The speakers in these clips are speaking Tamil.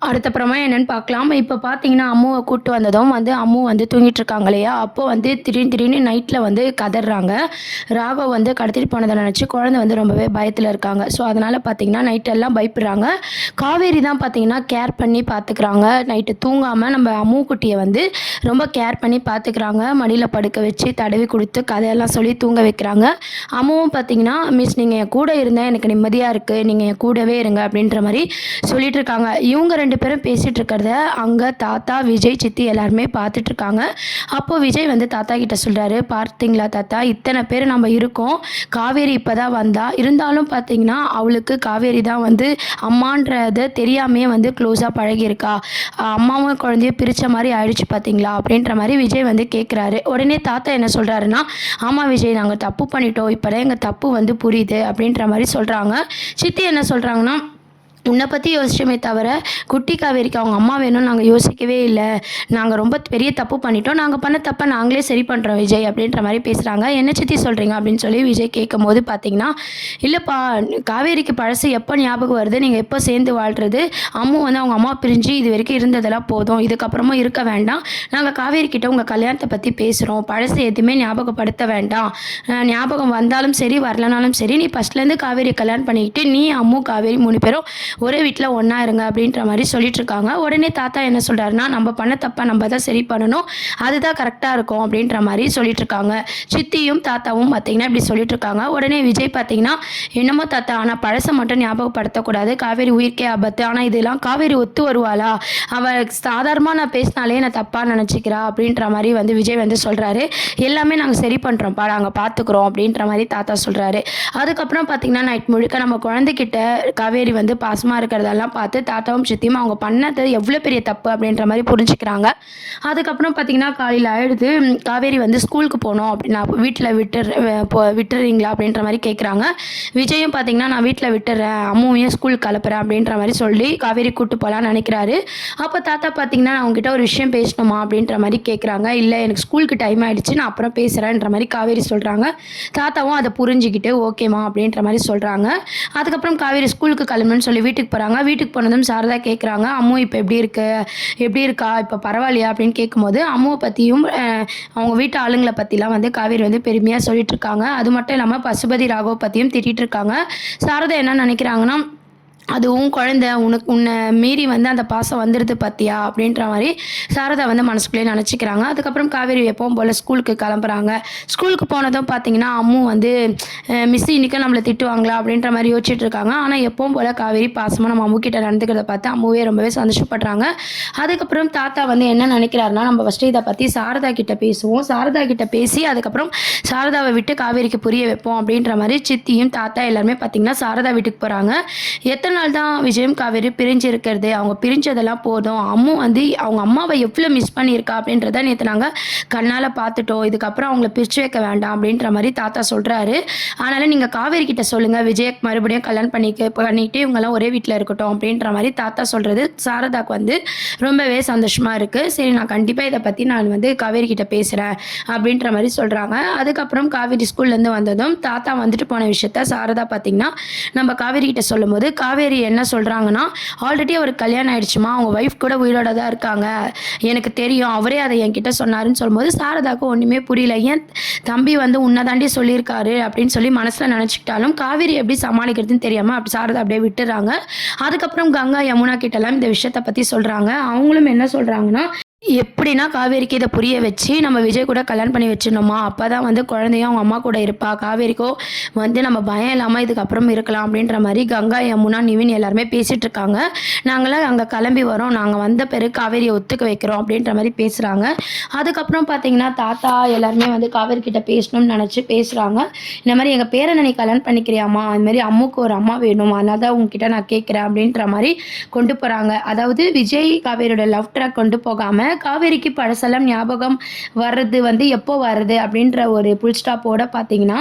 அடுத்தப்புறமா என்னன்னு பார்க்கலாம். இப்ப பார்த்தீங்கன்னா, அம்முவ கூட்டு வந்ததும் அம்மு தூங்கிட்டு இருக்காங்க இல்லையா? அப்போ திடீர்னு நைட்ல கதர்றாங்க. ராகவ் கடத்திட்டு போனத நெனச்சு குழந்தை ரொம்பவே பயத்துல இருக்காங்க. ஸோ, அதனால பார்த்தீங்கன்னா, நைட் எல்லாம் பயப்படுறாங்க. காவேரி தான் பார்த்தீங்கன்னா, கேர் பண்ணி பார்த்துக்கிறாங்க. நைட்டு தூங்காம நம்ம அம்மு குட்டிய ரொம்ப கேர் பண்ணி பார்த்துக்கிறாங்க. மடியில படுக்க வச்சு, தடவி குடுத்து, கதையெல்லாம் சொல்லி தூங்க வைக்கிறாங்க. அம்முவும் பார்த்தீங்கன்னா, "மிஸ் நீங்க என் கூட இருந்தா எனக்கு நிம்மதியா இருக்கு. நீங்க என் கூடவே இருங்க." அப்படின்ற மாரி சொல்லிட்டு இருக்காங்க. இவங்க 2 பேரும் பேசிட்டு இருக்கிறத அங்க தாத்தா, விஜய், சித்தி எல்லாருமே பார்த்துட்டு இருக்காங்க. அப்போ விஜய் தாத்தா கிட்ட சொல்றாரு, "பார்த்தீங்களா தாத்தா, இத்தனை பேர் நம்ம இருக்கோம். காவேரி இப்பதான் வந்தா. இருந்தாலும் பார்த்தீங்கன்னா, அவளுக்கு காவேரி தான் அம்மான்றத தெரியாமயே க்ளோஸா பழகியிருக்கா. அம்மாவும் குழந்தையும் பிரிச்ச மாரி ஆயிடுச்சு பார்த்தீங்களா?" அப்படின்ற மாரி விஜய் கேட்குறாரு. உடனே தாத்தா என்ன சொல்றாருன்னா, "ஆமா விஜய், நாங்க தப்பு பண்ணிட்டோம். இப்பதான் எங்க தப்பு புரியுது." அப்படின்ற மாரி சொல்றாங்க. சித்தி என்ன சொல்றாங்கன்னா, "உன்னை பற்றி யோசிச்சோமே தவிர குட்டி காவேரிக்கு அவங்க அம்மா வேணும்னு நாங்கள் யோசிக்கவே இல்லை. நாங்கள் ரொம்ப பெரிய தப்பு பண்ணிட்டோம். நாங்கள் பண்ண தப்பை நாங்களே சரி பண்ணுறோம் விஜய்." அப்படின்ற மாதிரி பேசுகிறாங்க. "என்ன சித்தி சொல்கிறீங்க?" அப்படின்னு சொல்லி விஜய் கேட்கும் போது பார்த்தீங்கன்னா, "இல்லைப்பா, காவேரிக்கு பழசு எப்போ ஞாபகம் வருது, நீங்கள் எப்போ சேர்ந்து வாழ்கிறது, அம்மு அவங்க அம்மா பிரிஞ்சு இது வரைக்கும் இருந்ததெல்லாம் போதும். இதுக்கப்புறமும் இருக்க வேண்டாம். நாங்கள் காவேரி கிட்ட உங்கள் கல்யாணத்தை பற்றி பேசுகிறோம். பழசு எதுவுமே ஞாபகப்படுத்த வேண்டாம். ஞாபகம் வந்தாலும் சரி வரலனாலும் சரி, நீ ஃபஸ்ட்லேருந்து காவேரியை கல்யாணம் பண்ணிக்கிட்டு நீ, அம்மு, காவேரி 3 பேரும் ஒரே வீட்டில் ஒன்றா இருங்க." அப்படின்ற மாதிரி சொல்லிட்டு இருக்காங்க. உடனே தாத்தா என்ன சொல்கிறாருன்னா, "நம்ம பண்ண தப்பை நம்ம தான் சரி பண்ணணும். அதுதான் கரெக்டாக இருக்கும்." அப்படின்ற மாதிரி சொல்லிட்டு இருக்காங்க. சித்தியும் தாத்தாவும் பார்த்தீங்கன்னா இப்படி சொல்லிட்டு இருக்காங்க. உடனே விஜய் பார்த்தீங்கன்னா, "என்னமோ தாத்தா, ஆனால் பழசை மட்டும் ஞாபகப்படுத்தக்கூடாது. காவேரி உயிர்க்கே ஆபத்து. ஆனால் இதெல்லாம் காவேரி ஒத்து வருவாளா? அவள் சாதாரணமாக நான் பேசினாலே நான் தப்பாக நினச்சிக்கிறா." அப்படின்ற மாதிரி விஜய் சொல்கிறாரு. "எல்லாமே நாங்கள் சரி பண்ணுறோம்ப்பா, நாங்கள் பார்த்துக்குறோம்." அப்படின்ற மாதிரி தாத்தா சொல்கிறாரு. அதுக்கப்புறம் பார்த்தீங்கன்னா, நைட் முழுக்க நம்ம குழந்தைகிட்ட காவேரி பாசமாக இருக்கிறதெல்லாம் பார்த்து தாத்தாவும் சித்தியும் அவங்க பண்ணது எவ்வளோ பெரிய தப்பு அப்படின்ற மாதிரி புரிஞ்சுக்கிறாங்க. அதுக்கப்புறம் பார்த்தீங்கன்னா, காலையில் ஆயிடுது. காவேரி ஸ்கூலுக்கு போகணும் அப்படி, நான் வீட்டில் விட்டுறீங்களா அப்படின்ற மாதிரி கேட்குறாங்க. விஜயும் பார்த்தீங்கன்னா, "நான் வீட்டில் விட்டுறேன், அம்முவையும் ஸ்கூலுக்கு கிளப்புறேன்." அப்படின்ற மாதிரி சொல்லி காவேரி கூட்டு போகலான்னு நினைக்கிறாரு. அப்போ தாத்தா பார்த்தீங்கன்னா, "நான் உங்ககிட்ட ஒரு விஷயம் பேசணுமா?" அப்படின்ற மாதிரி கேட்குறாங்க. "இல்லை, எனக்கு ஸ்கூலுக்கு டைம் ஆகிடுச்சு, நான் அப்புறம் பேசுகிறேன்ற" மாதிரி காவேரி சொல்கிறாங்க. தாத்தாவும் அதை புரிஞ்சுக்கிட்டு ஓகேம்மா அப்படின்ற மாதிரி சொல்கிறாங்க. அதுக்கப்புறம் காவேரி ஸ்கூலுக்கு கிளம்புன்னு சொல்லி வீட்டுக்கு போகிறாங்க. வீட்டுக்கு போனதும் சாரதா கேட்குறாங்க, "அம்மு இப்போ எப்படி இருக்கா? இப்போ பரவாயில்லையா?" அப்படின்னு கேட்கும்போது அம்முவை பற்றியும் அவங்க வீட்டு ஆளுங்களை பற்றிலாம் காவேரி பெருமையாக சொல்லிட்டு இருக்காங்க. அது மட்டும் இல்லாமல் பசுபதி ராகவ் பற்றியும் திட்டிகிட்டு இருக்காங்க. சாரதா என்ன நினைக்கிறாங்கன்னா, "அது உன் குழந்தை, உன்னை மீறி அந்த பாசம் வந்துடுது பார்த்தியா?" அப்படின்ற மாதிரி சாரதா மனசுக்குள்ளேயே நினச்சிக்கிறாங்க. அதுக்கப்புறம் காவேரி எப்பவும் போல் ஸ்கூலுக்கு கிளம்புறாங்க. ஸ்கூலுக்கு போனதும் பார்த்தீங்கன்னா, அம்மு "மிஸ் இன்றைக்கும் நம்மளை திட்டுவாங்களா?" அப்படின்ற மாதிரி யோசிச்சுட்டு இருக்காங்க. ஆனால் எப்பவும் போல் காவேரி பாசமாக நம்ம அம்மு கிட்ட நடந்துக்கிறத பார்த்து அம்முவே ரொம்பவே சந்தோஷப்படுறாங்க. அதுக்கப்புறம் தாத்தா என்ன நினைக்கிறாருன்னா, நம்ம ஃபஸ்ட்டு இதை பற்றி சாரதா கிட்ட பேசுவோம். சாரதா கிட்ட பேசி அதுக்கப்புறம் சாரதாவை விட்டு காவேரிக்கு புரிய வைப்போம் அப்படின்ற மாதிரி சித்தியும் தாத்தா எல்லாருமே பார்த்தீங்கன்னா சாரதா வீட்டுக்கு போகிறாங்க. எத்தனை நாள் தான் விஜயும் காவேரி பிரிஞ்சு இருக்கிறது, அவங்க பிரிஞ்சதெல்லாம் போதும். அம்மு அவங்க அம்மாவை எவ்வளோ மிஸ் பண்ணியிருக்கா அப்படின்றத நேற்று நாங்கள் கண்ணால் பார்த்துட்டோம். இதுக்கப்புறம் அவங்கள பிரித்து வைக்க வேண்டாம் அப்படின்ற மாதிரி தாத்தா சொல்கிறாரு. அதனால் நீங்கள் காவேரி கிட்ட சொல்லுங்கள், விஜயை மறுபடியும் கல்யாணம் பண்ணிட்டு இவங்கெல்லாம் ஒரே வீட்டில் இருக்கட்டும் அப்படின்ற மாதிரி தாத்தா சொல்கிறது சாரதாக்கு ரொம்பவே சந்தோஷமாக இருக்குது. சரி, நான் கண்டிப்பாக இதை பற்றி நான் காவேரி கிட்ட பேசுகிறேன் அப்படின்ற மாதிரி சொல்கிறாங்க. அதுக்கப்புறம் காவேரி ஸ்கூல்லேருந்து வந்ததும் தாத்தா போன விஷயத்த சாரதா பார்த்திங்கன்னா நம்ம காவேரி கிட்ட சொல்லும்போது காவேரி என்ன சொல்கிறாங்கன்னா, "ஆல்ரெடி அவருக்கு கல்யாணம் ஆயிடுச்சுமா, அவங்க ஒய்ஃப் கூட உயிரோட தான் இருக்காங்க. எனக்கு தெரியும், அவரே அதை என்கிட்ட சொன்னாருன்னு." சொல்லும்போது சாரதாவுக்கு ஒன்றுமே புரியல. ஏன் தம்பி உன்னை தாண்டி சொல்லியிருக்காரு அப்படின்னு சொல்லி மனசில் நினச்சிக்கிட்டாலும் காவேரி எப்படி சமாளிக்கிறதுன்னு தெரியாமல் அப்படி சாரதா அப்படியே விட்டுறாங்க. அதுக்கப்புறம் கங்கா, யமுனா கிட்டலாம் இந்த விஷயத்தை பற்றி சொல்கிறாங்க. அவங்களும் என்ன சொல்கிறாங்கன்னா, எப்படின்னா காவேரிக்கு இதை புரிய வச்சு நம்ம விஜய் கூட கல்யாணம் பண்ணி வச்சிடணுமா, அப்போ தான் குழந்தையும் அவங்க அம்மா கூட இருப்பா, காவேரிக்கோ நம்ம பயம் இல்லாமல் இதுக்கப்புறம் இருக்கலாம் அப்படின்ற மாதிரி கங்கா, யமுனா, நிவின் எல்லாருமே பேசிகிட்டு இருக்காங்க. "நாங்களாம் அங்கே கிளம்பி வரோம், நாங்கள் வந்த பிறகு காவேரியை ஒத்துக்க வைக்கிறோம்." அப்படின்ற மாதிரி பேசுகிறாங்க. அதுக்கப்புறம் பார்த்தீங்கன்னா தாத்தா எல்லாருமே காவேரி கிட்ட பேசணும்னு நினச்சி பேசுகிறாங்க. இந்த மாதிரி, "எங்கள் பேரனை நீ கல்யாணம் பண்ணிக்கிறியாம்மா, அதுமாதிரி அம்முக்கு ஒரு அம்மா வேணும், அதனால தான் உங்ககிட்ட நான் கேட்குறேன்." அப்படின்ற மாதிரி கொண்டு போகிறாங்க. அதாவது விஜய் காவேரியோட லவ் ட்ராக் கொண்டு போகாமல் காவேரிக்கு பழசெல்லாம் ஞாபகம் வர்றது வந்து எப்போ வருது அப்படின்ற ஒரு புல் ஸ்டாப்போட பார்த்தீங்கன்னா,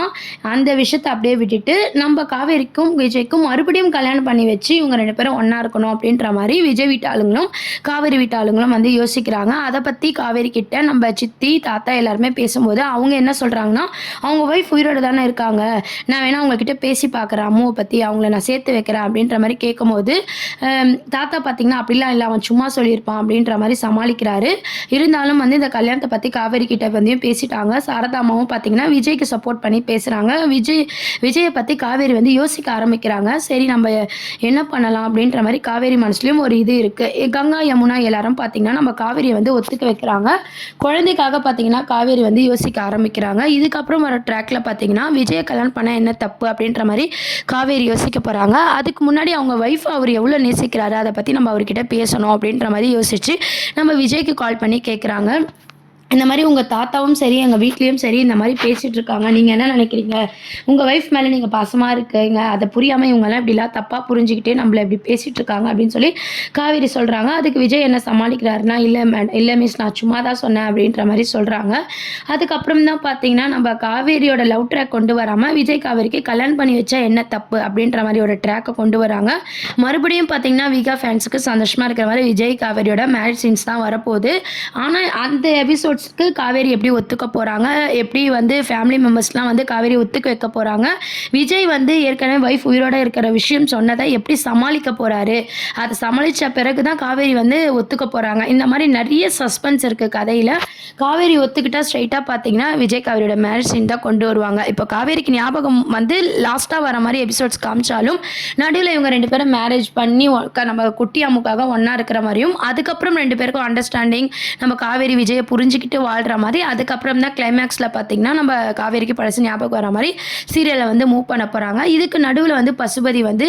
அந்த விஷயத்த அப்படியே விட்டுட்டு, நம்ம காவேரிக்கும், விஜய்க்கும் மறுபடியும் கல்யாணம் பண்ணி வச்சு, இவங்க 2 பேரும் ஒண்ணா இருக்கணும் அப்படின்ற மாரி விஜய் வீட்டு ஆளுங்களும், காவேரி வீட்டு ஆளுங்களும் வந்து யோசிக்கிறாங்க. அத பத்தி காவேரி கிட்ட நம்ம சித்தி, தாத்தா எல்லாருமே பேசும்போது, அவங்க என்ன சொல்றாங்கன்னா, அவங்க ஒய்ஃப் உயிரோட தானே இருக்காங்க. நான் வேணா அவங்க கிட்ட பேசி பார்க்குறேன் அம்முவ பத்தி. அவங்கள நான் சேர்த்து வைக்கிறேன் அப்படின்ற மாரி கேட்கும்போது, தாத்தா பார்த்தீங்கன்னா, அப்படிலாம் இல்ல அவன் சும்மா சொல்லியிருப்பான் அப்படின்ற மாரி சமாளிக்கிறாரு. இருந்தாலும் வந்து இந்த கல்யாணத்த பத்தி காவேரி கிட்ட வந்து பேசிட்டாங்க. சாரதா அம்மாவும் பார்த்தீங்கன்னா, விஜய்க்கு சப்போர்ட் பண்ணி பேசுறாங்க. விஜய பத்தி காவேரி வந்து யோசிக்க ஆரம்பிக்கிறாங்க. சரி நம்ம என்ன பண்ணலாம் அப்படின்ற மாரி காவேரி மனசுலயும் ஒரு இது இருக்கு. கங்கா, யமுனா எல்லாரும் பார்த்தீங்கன்னா, நம்ம காவேரிய வந்து ஒத்துக்க வைக்கிறாங்க. குழந்தைக்காக பார்த்தீங்கன்னா, காவேரி வந்து யோசிக்க ஆரம்பிக்கிறாங்க. இதுக்கப்புறம் வர ட்ராக்ல பார்த்தீங்கன்னா, விஜய கல்யாணம் பண்ணா என்ன தப்பு அப்படின்ற மாரி காவேரி யோசிக்க போறாங்க. அதுக்கு முன்னாடி அவங்க ஒய்ஃப் அவர் எவ்வளோ நேசிக்கிறாரு, அத பத்தி நம்ம அவர்கிட்ட பேசணும் அப்படின்ற மாரி யோசிச்சு, நம்ம விஜய்க்கு கால் பண்ணி கேட்குறாங்க. இந்த மாரி உங்க தாத்தாவும் சரி, எங்க வீட்லயும் சரி இந்த மாரி பேசிட்டு இருக்காங்க. நீங்க என்ன நினைக்கிறீங்க? உங்க ஒய்ஃப் மேல நீங்க பாசமா இருக்கீங்க. அத புரியாம இவங்கலாம் இப்படிலாம் தப்பா புரிஞ்சுகிட்டு நம்மள இப்படி பேசிட்டு இருக்காங்க அப்படின்னு சொல்லி காவேரி சொல்றாங்க. அதுக்கு விஜய் என்ன சமாளிக்கிறாருன்னா, இல்ல மிஸ் நான் சும்மா தான் சொன்னேன் அப்படின்ற மாரி சொல்றாங்க. அதுக்கப்புறம் தான் பார்த்தீங்கன்னா, நம்ம காவேரியோட லவ் ட்ராக் கொண்டு வராம, விஜய் காவேரிக்கு கல்யாணம் பண்ணி வச்சா என்ன தப்பு அப்படின்ற மாரி ஒரு ட்ராக்க கொண்டு வராங்க. மறுபடியும் பார்த்தீங்கன்னா, விகா ஃபேன்ஸுக்கு சந்தோஷமா இருக்கிற மாரி விஜய் காவேரியோட மேரேஜ் சீன்ஸ் தான் வரப்போகுது. ஆனா அந்த எபிசோட்ஸ்க்கு காவேரி எப்படி ஒத்துக்க போறாங்க? எப்படி வந்து ஃபேமிலி மெம்பர்ஸ்லாம் வந்து காவேரி ஒத்துக்க வைக்க போறாங்க? விஜய் வந்து ஏற்கனவே ஒய்ஃப் உயிரோட இருக்கிற விஷயம் சொன்னத எப்படி சமாளிக்க போறாரு? அத சமாளிச்ச பிறகு தான் காவேரி வந்து ஒத்துக்க போறாங்க. இந்த மாரி நெறைய சஸ்பென்ஸ் இருக்கு கதையில. காவேரி ஒத்துக்கிட்டா ஸ்ட்ரெயிட்டா பார்த்தீங்கன்னா, விஜய் காவேரியோட மேரேஜ் சீன் தான் கொண்டு வருவாங்க. இப்போ காவேரிக்கு ஞாபகம் வந்து லாஸ்ட்டா வர மாரி எபிசோட்ஸ் காமிச்சாலும், நடுவுல இவங்க 2 பேரும் மேரேஜ் பண்ணி நம்ம குட்டி அம்முக்காக ஒண்ணா இருக்கிற மாரியும், அதுக்கப்புறம் 2 பேருக்கும் அண்டர்ஸ்டாண்டிங் நம்ம காவேரி விஜய புரிஞ்சுக்கிட்டு வாழ்ற மாரி, அதுக்கப்புறம் தான் கிளைமேக்ஸ்ல பார்த்தீங்கன்னா, நம்ம காவேரிக்கு பழசு ஞாபகம் வர மாரி சீரியல வந்து மூவ் பண்ண போறாங்க. இதுக்கு நடுவுல வந்து பசுபதி வந்து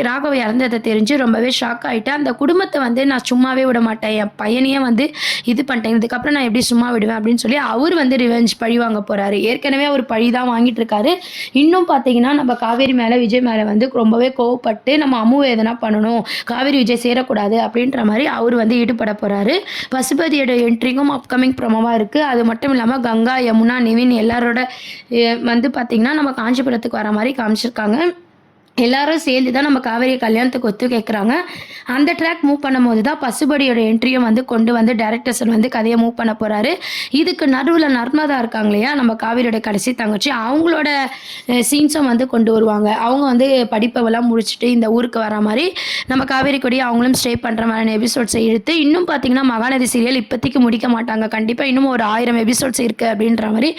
ராகவ இறந்தத தெரிஞ்சு ரொம்பவே ஷாக் ஆயிட்டு, அந்த குடும்பத்த வந்து நான் சும்மாவே விட மாட்டேன். என் பையனையே வந்து இது பண்ணிட்டேன். இதுக்கப்புறம் நான் எப்படி சும்மா விடுவேன் அப்படின்னு சொல்லி அவர் வந்து ரிவெஞ்ச் பழி வாங்க போறாரு. ஏற்கனவே அவர் பழி தான் வாங்கிட்டு இருக்காரு. இன்னும் பார்த்தீங்கன்னா, நம்ம காவேரி மேல, விஜய் மேல வந்து ரொம்பவே கோவப்பட்டு நம்ம அம்முவ எதனா பண்ணணும். காவேரி விஜய் சேரக்கூடாது அப்படின்ற மாரி அவர் வந்து ஈடுபட போறாரு. பசுபதியோட என்ட்ரிக்கும் அப்கமிங் ப்ரோமோவா இருக்கு. அது மட்டும் இல்லாம கங்கா, யமுனா, நிவின் எல்லாரோட வந்து பார்த்தீங்கன்னா, நம்ம காஞ்சிபுரத்துக்கு வர மாரி காமிச்சிருக்காங்க. எல்லாரும் சேர்ந்து தான் நம்ம காவேரி கல்யாணத்துக்கு ஒத்து கேட்குறாங்க. அந்த ட்ராக் மூவ் பண்ணும்போது தான் பசுபதியோட என்ட்ரியும் வந்து கொண்டு வந்து டைரக்டர் சார் வந்து கதையை மூவ் பண்ண போறாரு. இதுக்கு நடுவுல நர்மதா இருக்காங்க இல்லையா, நம்ம காவேரியோட கடைசி தங்கச்சி, அவங்களோட சீன்ஸும் வந்து கொண்டு வருவாங்க. அவங்க வந்து படிப்பெல்லாம் முடிச்சுட்டு இந்த ஊருக்கு வர மாரி நம்ம காவேரி கூடயே அவங்களும் ஸ்டே பண்ற மாதிரியான எபிசோட்ஸை இழுத்து இன்னும் பார்த்தீங்கன்னா, மகாநதி சீரியல் இப்போதைக்கு முடிக்க மாட்டாங்க. கண்டிப்பா இன்னும் ஒரு 1000 எபிசோட்ஸ் இருக்கு அப்படின்ற மாரி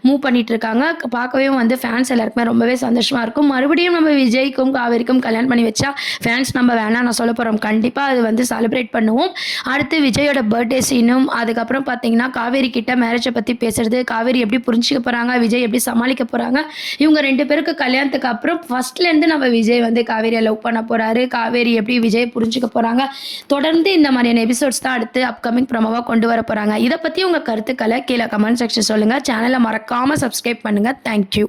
மூவ் பண்ணிட்டு இருக்காங்க. பார்க்கவே வந்து ஃபேன்ஸ் எல்லாருக்குமே ரொம்பவே சந்தோஷமா இருக்கும். மறுபடியும் நம்ம விஜய்க்கும் காவேரிக்கும் கல்யாணம் பண்ணி வச்சா ஃபேன்ஸ் நம்ம வேணாம் நான் சொல்ல போறோம். கண்டிப்பா அது வந்து செலிப்ரேட் பண்ணுவோம். அடுத்து விஜயோட பர்த்டே சீனும், அதுக்கப்புறம் பார்த்தீங்கன்னா காவேரி கிட்ட மேரேஜை பத்தி பேசுறது, காவேரி எப்படி புரிஞ்சுக்க போறாங்க, விஜய் எப்படி சமாளிக்க போறாங்க, இவங்க 2 பேருக்கு கல்யாணத்துக்கு அப்புறம் ஃபர்ஸ்ட்ல இருந்து நம்ம விஜய் வந்து காவேரியை லவ் பண்ண போறாரு, காவேரி எப்படி விஜய் புரிஞ்சுக்க போறாங்க, தொடர்ந்து இந்த மாதிரியான எபிசோட்ஸ் தான் அடுத்து அப்கமிங் ப்ரோமோவா கொண்டு வர போறாங்க. இதை பத்தி உங்க கருத்துக்களை கீழே கமெண்ட் செக்ஷன் சொல்லுங்க. சேனலை மறக்காம சப்ஸ்கிரைப் பண்ணுங்க. தேங்க்யூ.